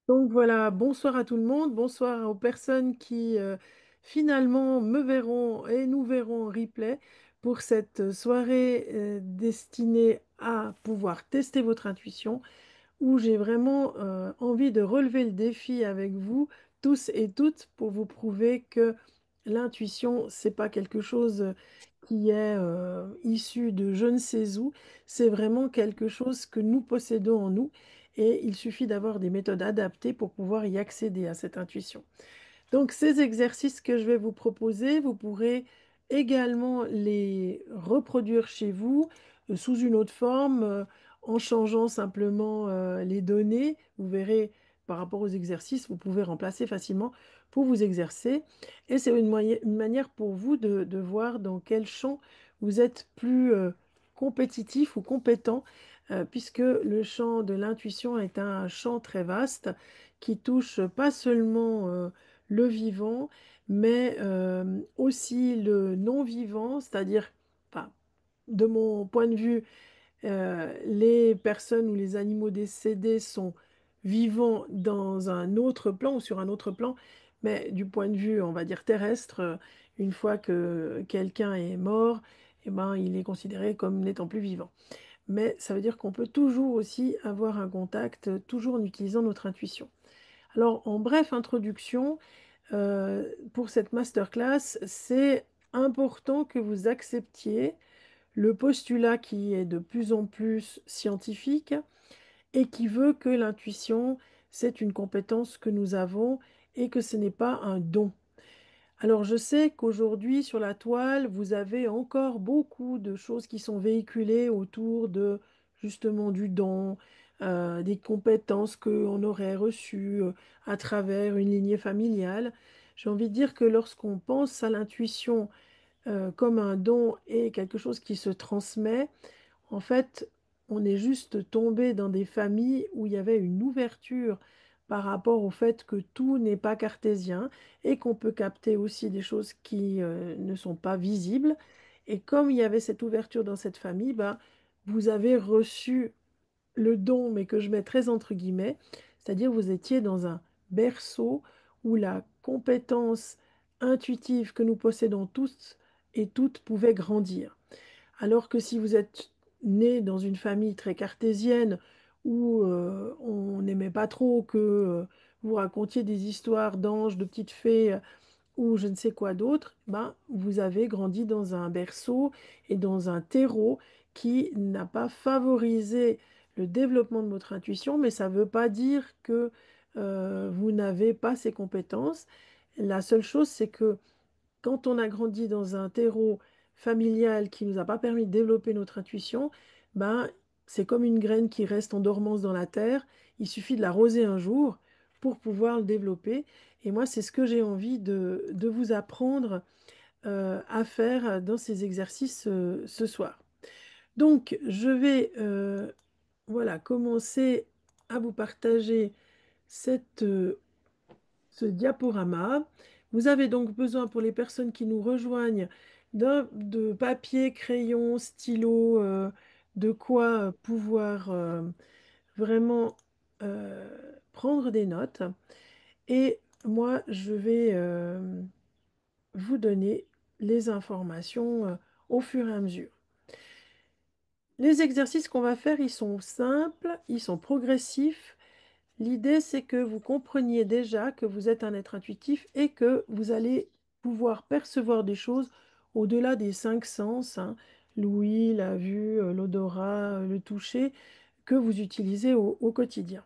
Donc voilà, bonsoir à tout le monde, bonsoir aux personnes qui finalement me verront et nous verront en replay pour cette soirée destinée à pouvoir tester votre intuition, où j'ai vraiment envie de relever le défi avec vous tous et toutes pour vous prouver que l'intuition, c'est pas quelque chose qui est issu de je ne sais où, c'est vraiment quelque chose que nous possédons en nous et il suffit d'avoir des méthodes adaptées pour pouvoir y accéder à cette intuition. Donc, ces exercices que je vais vous proposer, vous pourrez également les reproduire chez vous sous une autre forme, en changeant simplement les données. Vous verrez, par rapport aux exercices, vous pouvez remplacer facilement pour vous exercer. Et c'est une manière pour vous de voir dans quel champ vous êtes plus compétitif ou compétent, puisque le champ de l'intuition est un champ très vaste qui touche pas seulement le vivant, mais aussi le non-vivant, c'est-à-dire, enfin, de mon point de vue, les personnes ou les animaux décédés sont vivants dans un autre plan ou sur un autre plan, mais du point de vue, on va dire, terrestre, une fois que quelqu'un est mort, eh ben, il est considéré comme n'étant plus vivant. Mais ça veut dire qu'on peut toujours aussi avoir un contact, toujours en utilisant notre intuition. Alors, en bref introduction, pour cette masterclass, c'est important que vous acceptiez le postulat qui est de plus en plus scientifique et qui veut que l'intuition, c'est une compétence que nous avons et que ce n'est pas un don. Alors, je sais qu'aujourd'hui, sur la toile, vous avez encore beaucoup de choses qui sont véhiculées autour de justement du don, des compétences qu'on aurait reçues à travers une lignée familiale. J'ai envie de dire que lorsqu'on pense à l'intuition comme un don et quelque chose qui se transmet, en fait, on est juste tombé dans des familles où il y avait une ouverture par rapport au fait que tout n'est pas cartésien et qu'on peut capter aussi des choses qui ne sont pas visibles. Et comme il y avait cette ouverture dans cette famille, bah, vous avez reçu le don, mais que je mets très entre guillemets, c'est-à-dire vous étiez dans un berceau où la compétence intuitive que nous possédons tous et toutes pouvait grandir. Alors que si vous êtes né dans une famille très cartésienne où on n'aimait pas trop que vous racontiez des histoires d'anges, de petites fées ou je ne sais quoi d'autre, ben, vous avez grandi dans un berceau et dans un terreau qui n'a pas favorisé le développement de votre intuition, mais ça ne veut pas dire que vous n'avez pas ces compétences. La seule chose, c'est que quand on a grandi dans un terreau familial qui ne nous a pas permis de développer notre intuition, ben, c'est comme une graine qui reste en dormance dans la terre. Il suffit de l'arroser un jour pour pouvoir le développer. Et moi, c'est ce que j'ai envie de vous apprendre à faire dans ces exercices ce soir. Donc, je vais voilà, commencer à vous partager cette, ce diaporama. Vous avez donc besoin, pour les personnes qui nous rejoignent, de papier, crayon, stylo, de quoi pouvoir vraiment prendre des notes. Et moi, je vais vous donner les informations au fur et à mesure. Les exercices qu'on va faire, ils sont simples, ils sont progressifs. L'idée, c'est que vous compreniez déjà que vous êtes un être intuitif et que vous allez pouvoir percevoir des choses au-delà des cinq sens, hein, l'ouïe, la vue, l'odorat, le toucher, que vous utilisez au quotidien.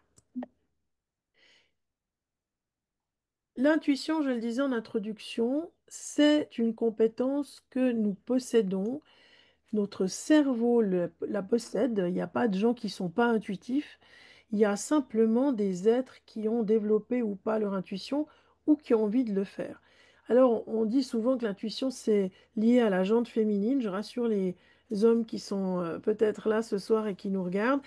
L'intuition, je le disais en introduction, c'est une compétence que nous possédons. Notre cerveau la possède. Il n'y a pas de gens qui ne sont pas intuitifs. Il y a simplement des êtres qui ont développé ou pas leur intuition ou qui ont envie de le faire. Alors, on dit souvent que l'intuition, c'est lié à la jante féminine. Je rassure les hommes qui sont peut-être là ce soir et qui nous regardent.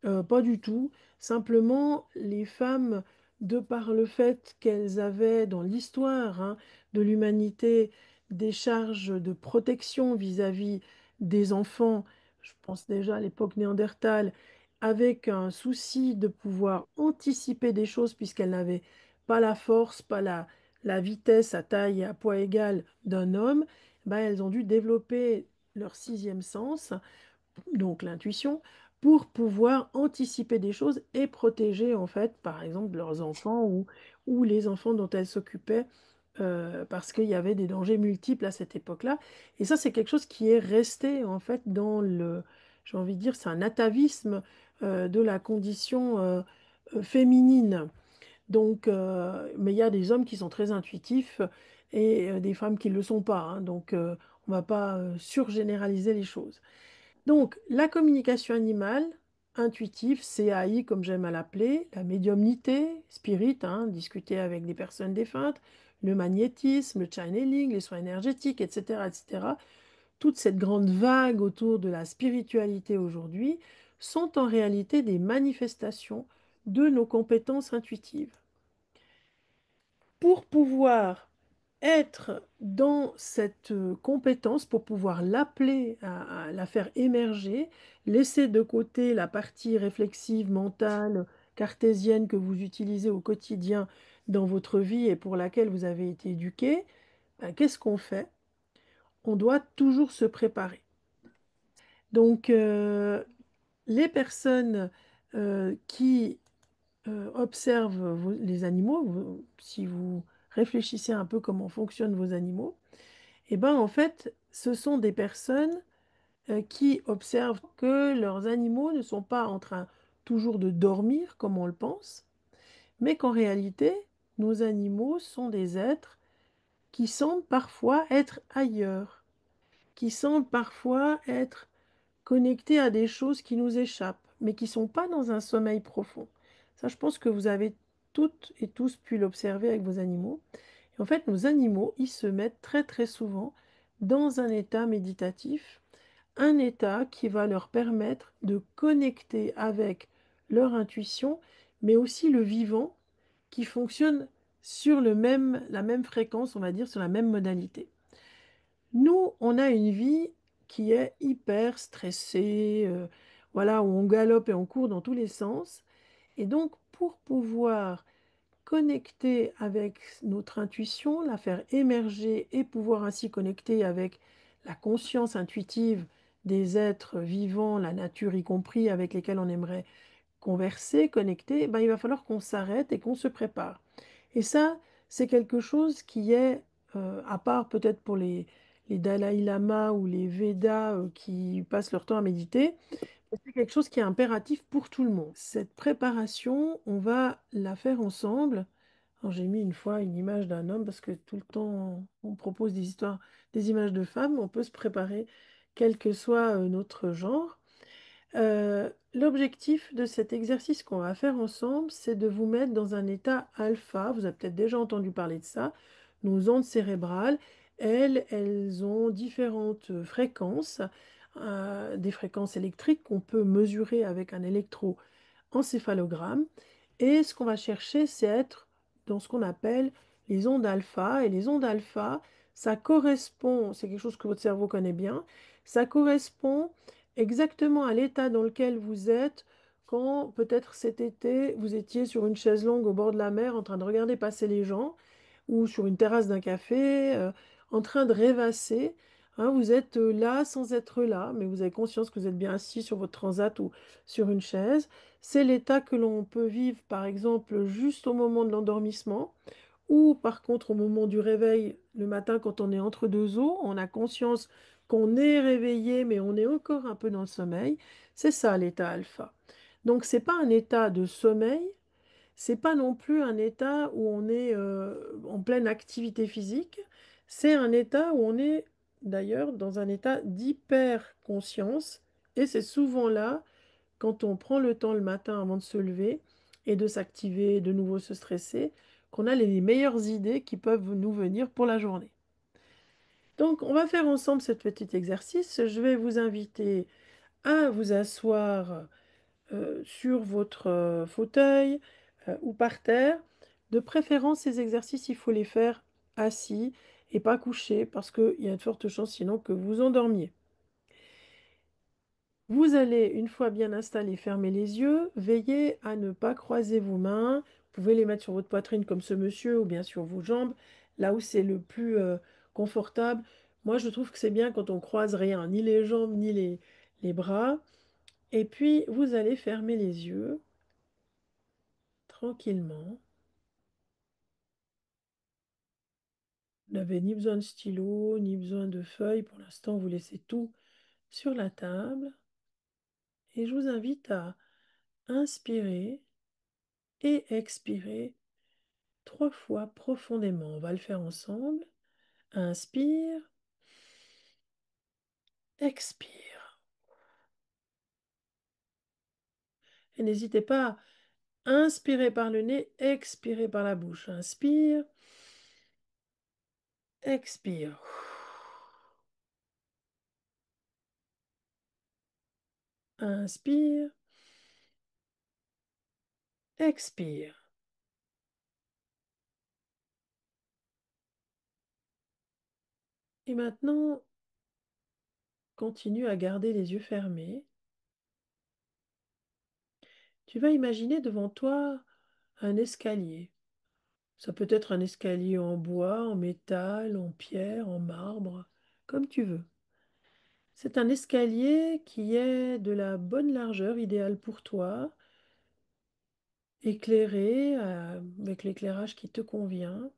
Pas du tout. Simplement, les femmes, de par le fait qu'elles avaient dans l'histoire de l'humanité des charges de protection vis-à-vis des enfants, je pense déjà à l'époque néandertale, avec un souci de pouvoir anticiper des choses puisqu'elles n'avaient pas la force, pas la vitesse à taille et à poids égal d'un homme, ben, elles ont dû développer leur sixième sens, donc l'intuition, pour pouvoir anticiper des choses et protéger en fait, par exemple, leurs enfants ou les enfants dont elles s'occupaient, parce qu'il y avait des dangers multiples à cette époque-là. Et ça, c'est quelque chose qui est resté en fait dans le, j'ai envie de dire, c'est un atavisme de la condition féminine. Donc, mais il y a des hommes qui sont très intuitifs et des femmes qui ne le sont pas, hein. Donc, on ne va pas surgénéraliser les choses. Donc, la communication animale, intuitive, CAI comme j'aime à l'appeler, la médiumnité, spirit, hein, discuter avec des personnes défuntes, le magnétisme, le channeling, les soins énergétiques, etc., etc. Toute cette grande vague autour de la spiritualité aujourd'hui sont en réalité des manifestations de nos compétences intuitives. Pour pouvoir être dans cette compétence, pour pouvoir l'appeler, à la faire émerger, laisser de côté la partie réflexive, mentale, cartésienne que vous utilisez au quotidien dans votre vie et pour laquelle vous avez été éduqué, ben, qu'est-ce qu'on fait? On doit toujours se préparer. Donc, les personnes qui observent les animaux, si vous réfléchissez un peu comment fonctionnent vos animaux, et ben en fait, ce sont des personnes qui observent que leurs animaux ne sont pas en train toujours de dormir comme on le pense, mais qu'en réalité, nos animaux sont des êtres qui semblent parfois être ailleurs, qui semblent parfois être connectés à des choses qui nous échappent, mais qui ne sont pas dans un sommeil profond. Ça, je pense que vous avez toutes et tous pu l'observer avec vos animaux. Et en fait, nos animaux, ils se mettent très très souvent dans un état méditatif, un état qui va leur permettre de connecter avec leur intuition, mais aussi le vivant qui fonctionne sur la même fréquence, on va dire, sur la même modalité. Nous, on a une vie qui est hyper stressée, voilà, où on galope et on court dans tous les sens. Et donc, pour pouvoir connecter avec notre intuition, la faire émerger et pouvoir ainsi connecter avec la conscience intuitive des êtres vivants, la nature y compris, avec lesquels on aimerait converser, connecter, ben, il va falloir qu'on s'arrête et qu'on se prépare. Et ça, c'est quelque chose qui est, à part peut-être pour les Dalai Lama ou les Védas qui passent leur temps à méditer, c'est quelque chose qui est impératif pour tout le monde. Cette préparation, on va la faire ensemble. Alors, j'ai mis une fois une image d'un homme parce que tout le temps on propose des histoires, des images de femmes. On peut se préparer quel que soit notre genre. L'objectif de cet exercice qu'on va faire ensemble, c'est de vous mettre dans un état alpha. Vous avez peut-être déjà entendu parler de ça. Nos ondes cérébrales, elles ont différentes fréquences, des fréquences électriques qu'on peut mesurer avec un électroencéphalogramme. Et ce qu'on va chercher, c'est être dans ce qu'on appelle les ondes alpha. Et les ondes alpha, ça correspond, c'est quelque chose que votre cerveau connaît bien, ça correspond exactement à l'état dans lequel vous êtes quand peut-être cet été, vous étiez sur une chaise longue au bord de la mer en train de regarder passer les gens ou sur une terrasse d'un café en train de rêvasser. Hein, vous êtes là sans être là, mais vous avez conscience que vous êtes bien assis sur votre transat ou sur une chaise. C'est l'état que l'on peut vivre, par exemple, juste au moment de l'endormissement. Ou par contre, au moment du réveil, le matin, quand on est entre deux eaux, on a conscience qu'on est réveillé, mais on est encore un peu dans le sommeil. C'est ça l'état alpha. Donc, c'est pas un état de sommeil, c'est pas non plus un état où on est en pleine activité physique. C'est un état où on est d'ailleurs dans un état d'hyper-conscience. Et c'est souvent là quand on prend le temps le matin avant de se lever et de s'activer, de nouveau se stresser, qu'on a les meilleures idées qui peuvent nous venir pour la journée. Donc, on va faire ensemble ce petit exercice. Je vais vous inviter à vous asseoir sur votre fauteuil ou par terre. De préférence, ces exercices, il faut les faire assis et pas couché parce qu'il y a de fortes chances sinon que vous endormiez. Vous allez, une fois bien installé, fermer les yeux. Veillez à ne pas croiser vos mains. Vous pouvez les mettre sur votre poitrine comme ce monsieur ou bien sur vos jambes, là où c'est le plus confortable. Moi, je trouve que c'est bien quand on croise rien, ni les jambes, ni les bras. Et puis, vous allez fermer les yeux tranquillement. Vous n'avez ni besoin de stylo, ni besoin de feuilles. Pour l'instant, vous laissez tout sur la table. Et je vous invite à inspirer et expirer 3 fois profondément. On va le faire ensemble. Inspire, expire. Et n'hésitez pas à inspirer par le nez, expirer par la bouche. Inspire, expire. Inspire, expire. Et maintenant, continue à garder les yeux fermés. Tu vas imaginer devant toi un escalier. Ça peut être un escalier en bois, en métal, en pierre, en marbre, comme tu veux. C'est un escalier qui est de la bonne largeur, idéale pour toi, éclairé, avec l'éclairage qui te convient.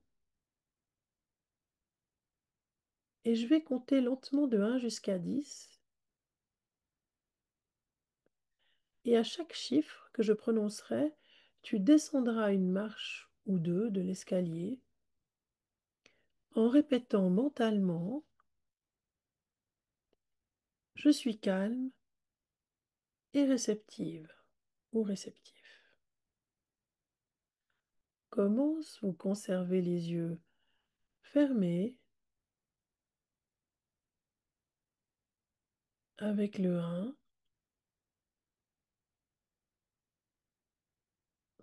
Et je vais compter lentement de 1 jusqu'à 10. Et à chaque chiffre que je prononcerai, tu descendras une marche ou deux de l'escalier en répétant mentalement, je suis calme et réceptive ou réceptif. Commence ou conservez les yeux fermés avec le 1.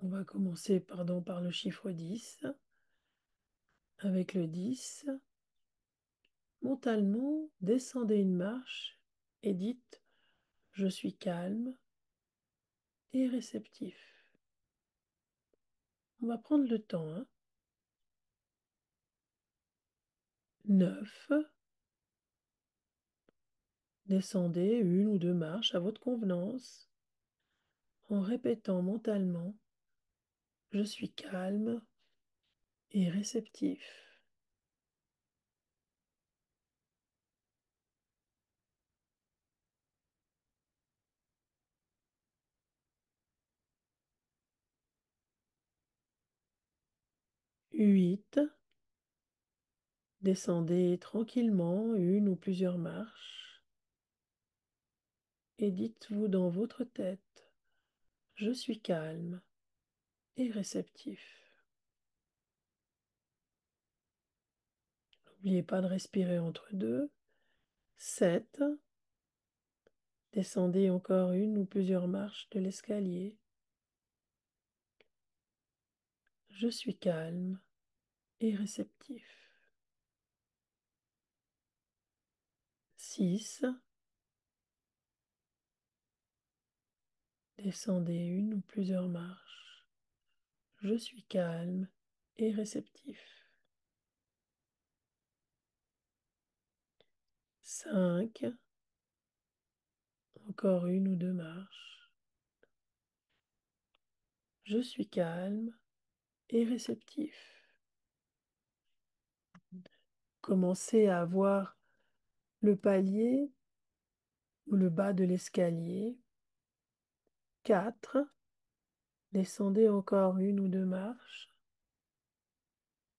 On va commencer, pardon, par le chiffre 10. Avec le 10, mentalement, descendez une marche et dites je suis calme et réceptif. On va prendre le temps, hein. 9, descendez une ou deux marches à votre convenance en répétant mentalement je suis calme et réceptif. 8, descendez tranquillement une ou plusieurs marches et dites-vous dans votre tête je suis calme et réceptif. N'oubliez pas de respirer entre deux. 7, descendez encore une ou plusieurs marches de l'escalier. Je suis calme et réceptif. 6, descendez une ou plusieurs marches. Je suis calme et réceptif. 5, encore une ou deux marches. Je suis calme et réceptif. Commencez à voir le palier ou le bas de l'escalier. 4, descendez encore une ou deux marches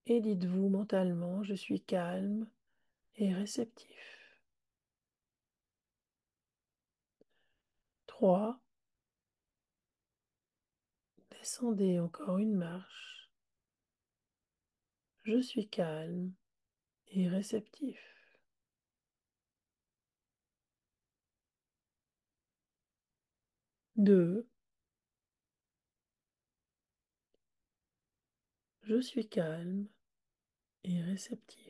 et dites-vous mentalement, je suis calme et réceptif. 3, descendez encore une marche, je suis calme et réceptif. 2, je suis calme et réceptif.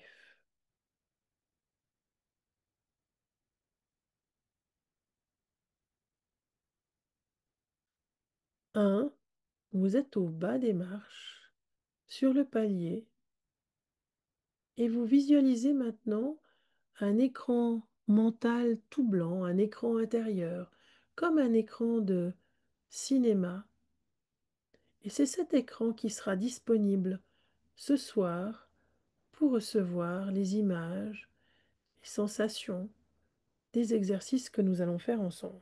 1, vous êtes au bas des marches, sur le palier, et vous visualisez maintenant un écran mental tout blanc, un écran intérieur, comme un écran de cinéma. Et c'est cet écran qui sera disponible ce soir pour recevoir les images, les sensations des exercices que nous allons faire ensemble.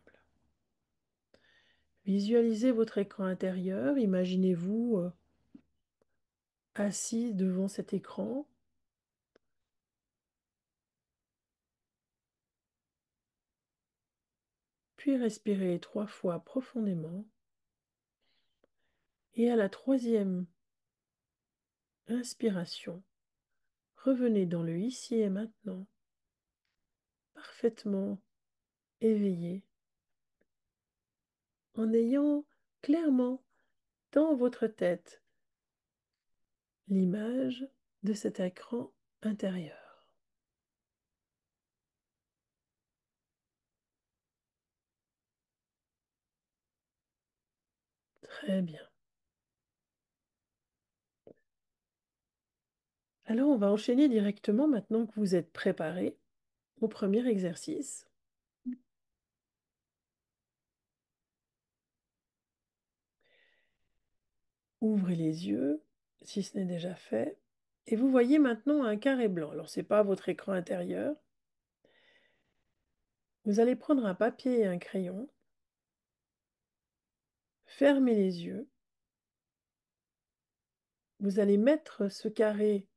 Visualisez votre écran intérieur, imaginez-vous assis devant cet écran, puis respirez 3 fois profondément. Et à la troisième inspiration, revenez dans le ici et maintenant, parfaitement éveillé, en ayant clairement dans votre tête l'image de cet écran intérieur. Très bien. Alors on va enchaîner directement maintenant que vous êtes préparé au premier exercice. Ouvrez les yeux, si ce n'est déjà fait, et vous voyez maintenant un carré blanc. Alors ce n'est pas votre écran intérieur. Vous allez prendre un papier et un crayon, fermer les yeux. Vous allez mettre ce carré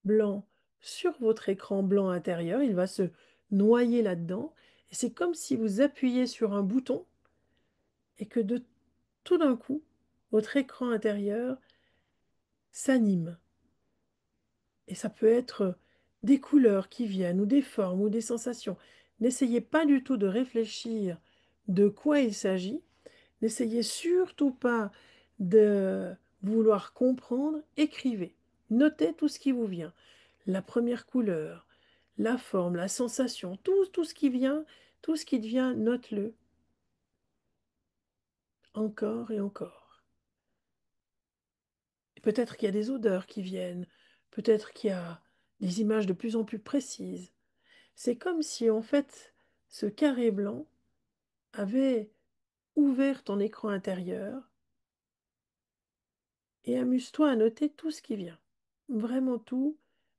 blanc sur votre écran blanc intérieur. Il va se noyer là-dedans. Et c'est comme si vous appuyiez sur un bouton et que tout d'un coup, votre écran intérieur s'anime. Et ça peut être des couleurs qui viennent ou des formes ou des sensations. N'essayez pas du tout de réfléchir de quoi il s'agit. N'essayez surtout pas de vouloir comprendre. Écrivez. Notez tout ce qui vous vient. La première couleur, la forme, la sensation, tout ce qui vient, tout ce qui devient, note-le encore et encore. Et peut-être qu'il y a des odeurs qui viennent, peut-être qu'il y a des images de plus en plus précises. C'est comme si en fait ce carré blanc avait ouvert ton écran intérieur et amuse-toi à noter tout ce qui vient. Vraiment tout,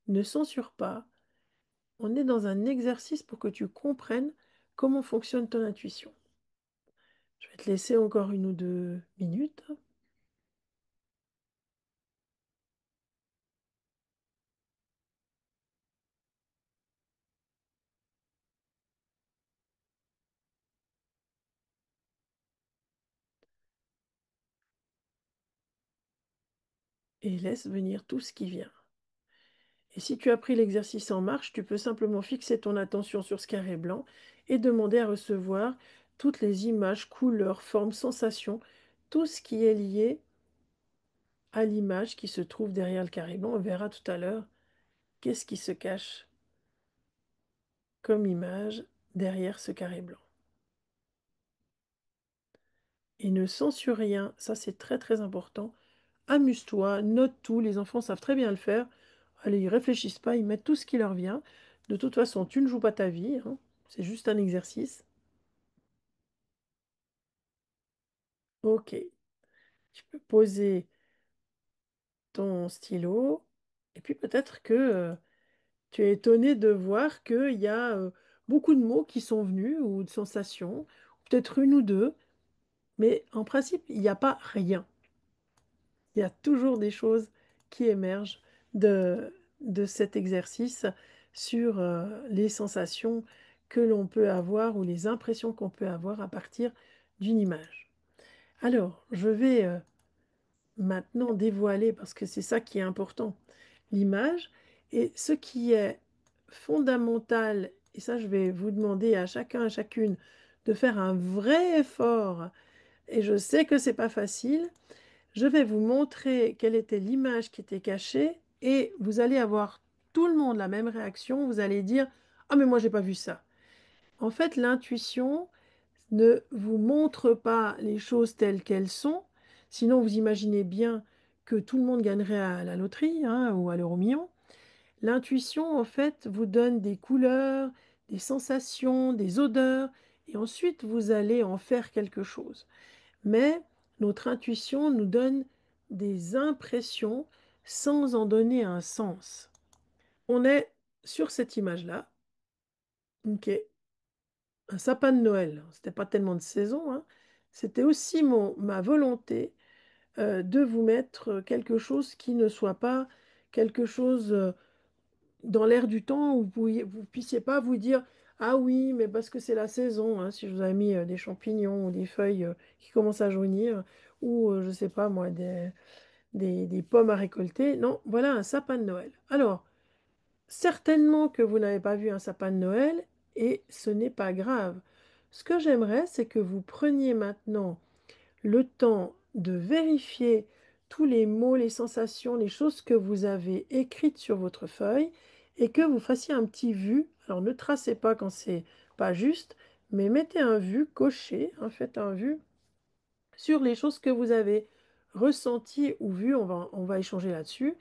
ne censure pas. On est dans un exercice pour que tu comprennes comment fonctionne ton intuition. Je vais te laisser encore 1 ou 2 minutes et laisse venir tout ce qui vient. Et si tu as pris l'exercice en marche, tu peux simplement fixer ton attention sur ce carré blanc et demander à recevoir toutes les images, couleurs, formes, sensations, tout ce qui est lié à l'image qui se trouve derrière le carré blanc. On verra tout à l'heure qu'est-ce qui se cache comme image derrière ce carré blanc. Et ne censure rien, ça c'est très très important. Amuse-toi, note tout, les enfants savent très bien le faire. Allez, ils réfléchissent pas, ils mettent tout ce qui leur vient. De toute façon, tu ne joues pas ta vie, hein. C'est juste un exercice. Ok, tu peux poser ton stylo et puis peut-être que tu es étonné de voir qu'il y a beaucoup de mots qui sont venus ou de sensations, peut-être 1 ou 2, mais en principe, il n'y a pas rien. Il y a toujours des choses qui émergent de cet exercice sur les sensations que l'on peut avoir ou les impressions qu'on peut avoir à partir d'une image. Alors, je vais maintenant dévoiler, parce que c'est ça qui est important, l'image. Et ce qui est fondamental, et ça je vais vous demander à chacun, à chacune, de faire un vrai effort, et je sais que c'est pas facile, je vais vous montrer quelle était l'image qui était cachée, et vous allez avoir tout le monde la même réaction, vous allez dire, ah mais moi j'ai pas vu ça. En fait, l'intuition ne vous montre pas les choses telles qu'elles sont, Sinon, vous imaginez bien que tout le monde gagnerait à la loterie, hein, ou à l'euro-million. L'intuition, en fait, vous donne des couleurs, des sensations, des odeurs, et ensuite vous allez en faire quelque chose. Mais notre intuition nous donne des impressions sans en donner un sens. On est sur cette image-là, ok, un sapin de Noël. C'était pas tellement de saison, hein. C'était aussi ma volonté de vous mettre quelque chose qui ne soit pas quelque chose dans l'air du temps où vous puissiez pas vous dire, ah oui, mais parce que c'est la saison, hein, si je vous avais mis des champignons ou des feuilles qui commencent à jaunir, ou je sais pas moi, des pommes à récolter. Non, voilà un sapin de Noël. Alors, certainement que vous n'avez pas vu un sapin de Noël et ce n'est pas grave. Ce que j'aimerais, c'est que vous preniez maintenant le temps de vérifier tous les mots, les sensations, les choses que vous avez écrites sur votre feuille et que vous fassiez un petit vu. Alors ne tracez pas quand c'est pas juste, mais mettez un vu, cochez, hein, faites un vu sur les choses que vous avez ressenties ou vues. On va échanger là-dessus.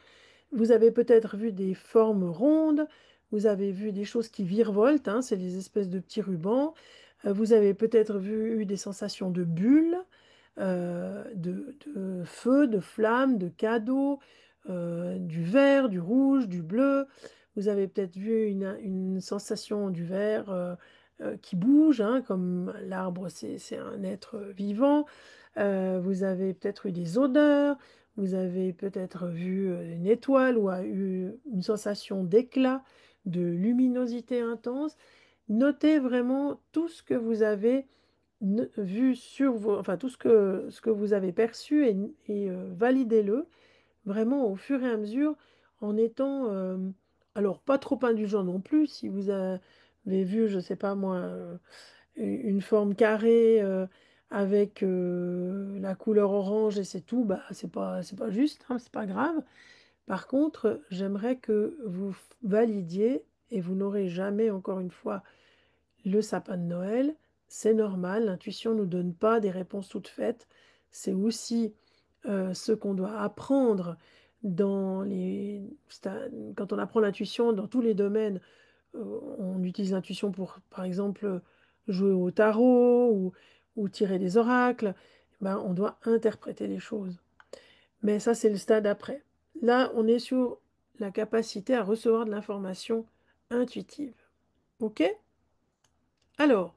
Vous avez peut-être vu des formes rondes, vous avez vu des choses qui virevoltent, hein, c'est des espèces de petits rubans. Vous avez peut-être eu des sensations de bulles, de feu, de flammes, de cadeaux, du vert, du rouge, du bleu. Vous avez peut-être vu une sensation du vert qui bouge, hein, comme l'arbre, c'est un être vivant. Vous avez peut-être eu des odeurs. Vous avez peut-être vu une étoile ou a eu une sensation d'éclat, de luminosité intense. Notez vraiment tout ce que vous avez vu sur vos, enfin tout ce que vous avez perçu et validez-le vraiment au fur et à mesure en étant, alors pas trop indulgent non plus. Si vous avez vu, je sais pas moi, une forme carrée avec la couleur orange et c'est tout, bah c'est pas juste, hein, c'est pas grave. Par contre, j'aimerais que vous validiez et vous n'aurez jamais encore une fois le sapin de Noël. C'est normal, l'intuition ne nous donne pas des réponses toutes faites. C'est aussi ce qu'on doit apprendre quand on apprend l'intuition dans tous les domaines. On utilise l'intuition pour, par exemple, jouer au tarot ou tirer des oracles. Ben, on doit interpréter les choses. Mais ça, c'est le stade après. Là, on est sur la capacité à recevoir de l'information intuitive. OK? Alors,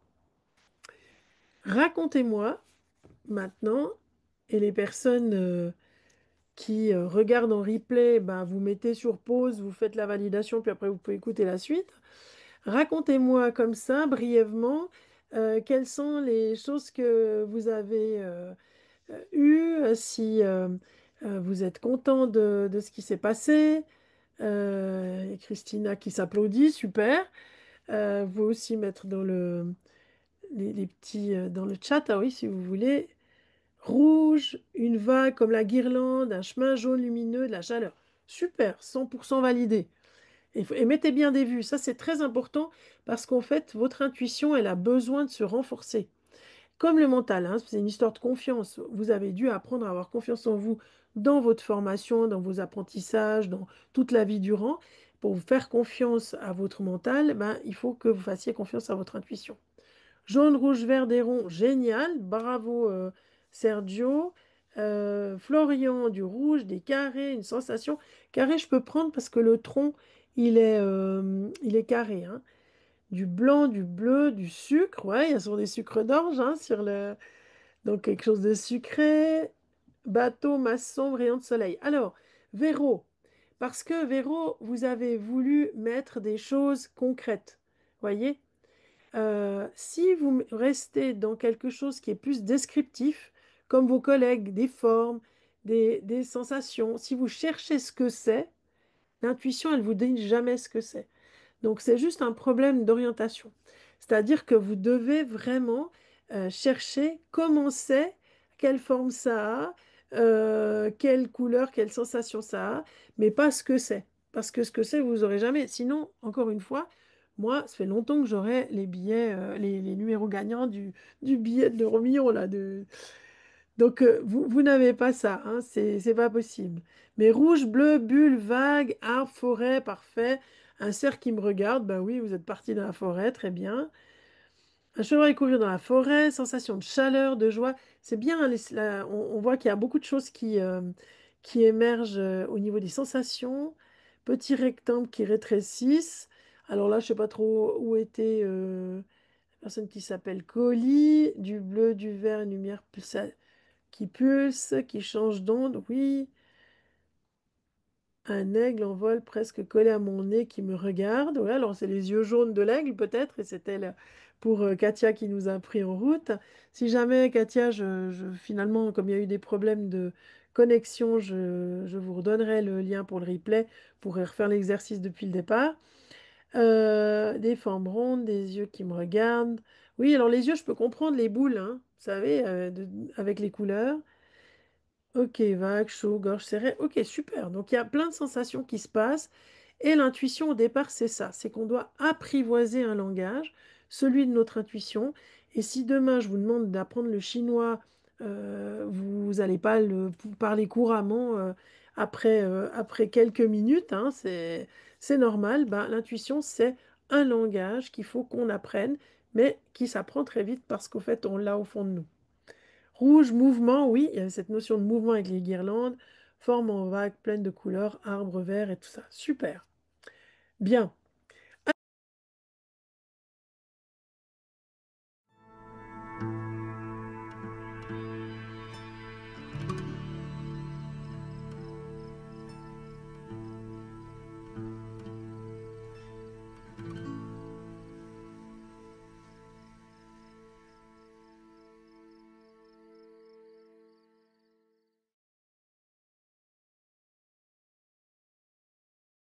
racontez-moi maintenant, et les personnes qui regardent en replay, ben, vous mettez sur pause, vous faites la validation, puis après vous pouvez écouter la suite. Racontez-moi comme ça, brièvement, quelles sont les choses que vous avez eues, si vous êtes content de ce qui s'est passé. Et Christina qui s'applaudit, super. Vous aussi mettre les petits dans le chat, ah oui, si vous voulez. Rouge, une vague comme la guirlande, un chemin jaune lumineux, de la chaleur. Super, 100% validé. Et mettez bien des vues, ça c'est très important parce qu'en fait, votre intuition, elle a besoin de se renforcer. Comme le mental, hein, c'est une histoire de confiance. Vous avez dû apprendre à avoir confiance en vous dans votre formation, dans vos apprentissages, dans toute la vie durant. Pour vous faire confiance à votre mental, ben, il faut que vous fassiez confiance à votre intuition. Jaune, rouge, vert, des ronds, génial. Bravo Sergio. Florian, du rouge, des carrés, une sensation. Carré, je peux prendre parce que le tronc, il est carré, hein. Du blanc, du bleu, du sucre. Ouais, il y a sur des sucres d'orge, hein, donc quelque chose de sucré. Bateau, maçon, rayon de soleil. Alors, Véro, parce que Véro, vous avez voulu mettre des choses concrètes. Voyez? Si vous restez dans quelque chose qui est plus descriptif, comme vos collègues, des formes, des sensations, si vous cherchez ce que c'est, l'intuition, elle vous dit jamais ce que c'est. Donc c'est juste un problème d'orientation. C'est-à-dire que vous devez vraiment chercher comment c'est, quelle forme ça a, quelle couleur, quelle sensation ça a, mais pas ce que c'est. Parce que ce que c'est, vous n'aurez jamais. Sinon, encore une fois, moi, ça fait longtemps que j'aurai les billets, les numéros gagnants du billet de l'euro million, là, Donc, vous n'avez pas ça, hein, c'est pas possible. Mais rouge, bleu, bulle, vague, arbre, forêt, parfait. Un cerf qui me regarde, ben oui, vous êtes parti dans la forêt, très bien. Un chevreuil courir dans la forêt, sensation de chaleur, de joie. C'est bien, hein, on voit qu'il y a beaucoup de choses qui émergent au niveau des sensations. Petits rectangles qui rétrécissent. Alors là, je ne sais pas trop où était la personne qui s'appelle colis. Du bleu, du vert, une lumière qui pulse, qui change d'onde. Oui, un aigle en vol presque collé à mon nez qui me regarde. Ouais, alors c'est les yeux jaunes de l'aigle peut-être, et c'était pour Katia qui nous a pris en route. Si jamais Katia, finalement, comme il y a eu des problèmes de connexion, je vous redonnerai le lien pour le replay pour refaire l'exercice depuis le départ. Des formes rondes, des yeux qui me regardent. Oui, alors les yeux, je peux comprendre les boules, hein, vous savez, avec les couleurs. Ok, vague, chaud, gorge serrée. Ok, super. Donc il y a plein de sensations qui se passent. Et l'intuition, au départ, c'est ça. C'est qu'on doit apprivoiser un langage, celui de notre intuition. Et si demain, je vous demande d'apprendre le chinois, vous n'allez pas le parler couramment après quelques minutes, hein, c'est normal. Ben, l'intuition, c'est un langage qu'il faut qu'on apprenne, mais qui s'apprend très vite parce qu'au fait, on l'a au fond de nous. Rouge, mouvement, oui, il y a cette notion de mouvement avec les guirlandes, forme en vague, pleine de couleurs, arbres verts et tout ça. Super. Bien.